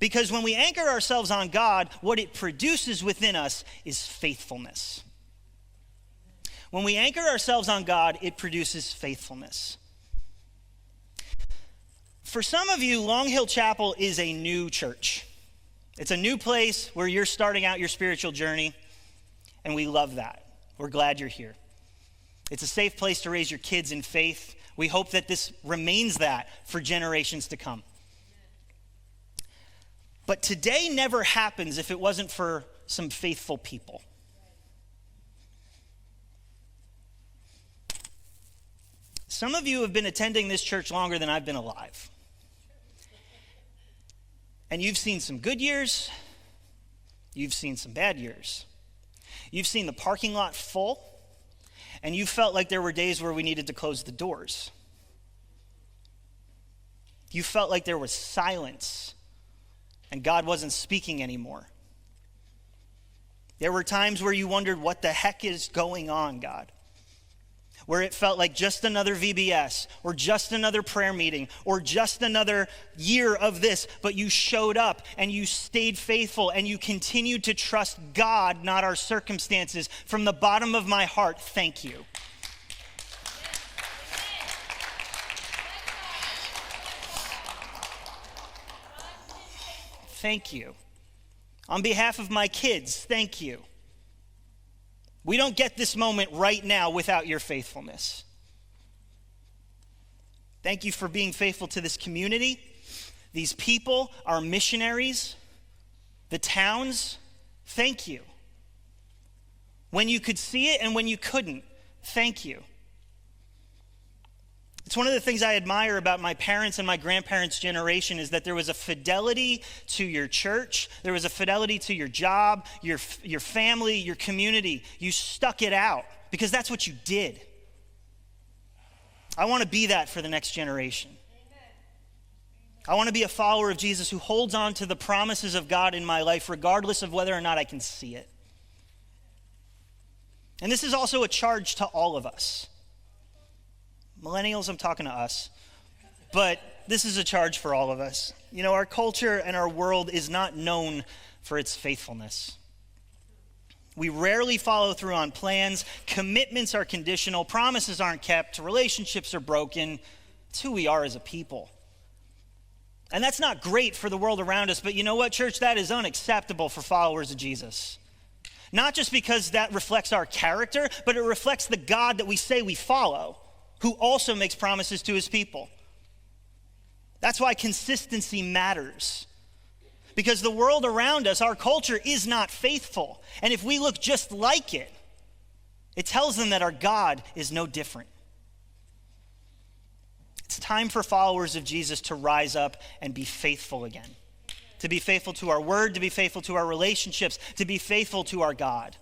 Because when we anchor ourselves on God, what it produces within us is faithfulness. When we anchor ourselves on God, it produces faithfulness. For some of you, Long Hill Chapel is a new church. It's a new place where you're starting out your spiritual journey, and we love that. We're glad you're here. It's a safe place to raise your kids in faith. We hope that this remains that for generations to come. But today never happens if it wasn't for some faithful people. Some of you have been attending this church longer than I've been alive. And you've seen some good years. You've seen some bad years. You've seen the parking lot full. And you felt like there were days where we needed to close the doors. You felt like there was silence and God wasn't speaking anymore. There were times where you wondered, what the heck is going on, God? Where it felt like just another VBS or just another prayer meeting or just another year of this, but you showed up and you stayed faithful and you continued to trust God, not our circumstances. From the bottom of my heart, thank you. Thank you. On behalf of my kids, thank you. We don't get this moment right now without your faithfulness. Thank you for being faithful to this community, these people, our missionaries, the towns. Thank you. When you could see it and when you couldn't, thank you. It's one of the things I admire about my parents' and my grandparents' generation is that there was a fidelity to your church, there was a fidelity to your job, your family, your community. You stuck it out because that's what you did. I want to be that for the next generation. I want to be a follower of Jesus who holds on to the promises of God in my life regardless of whether or not I can see it. And this is also a charge to all of us. Millennials, I'm talking to us, but this is a charge for all of us. You know, our culture and our world is not known for its faithfulness. We rarely follow through on plans. Commitments are conditional. Promises aren't kept. Relationships are broken. It's who we are as a people. And that's not great for the world around us, but you know what, church? That is unacceptable for followers of Jesus. Not just because that reflects our character, but it reflects the God that we say we follow, who also makes promises to his people. That's why consistency matters. Because the world around us, our culture, is not faithful. And if we look just like it, it tells them that our God is no different. It's time for followers of Jesus to rise up and be faithful again. To be faithful to our word, to be faithful to our relationships, to be faithful to our God.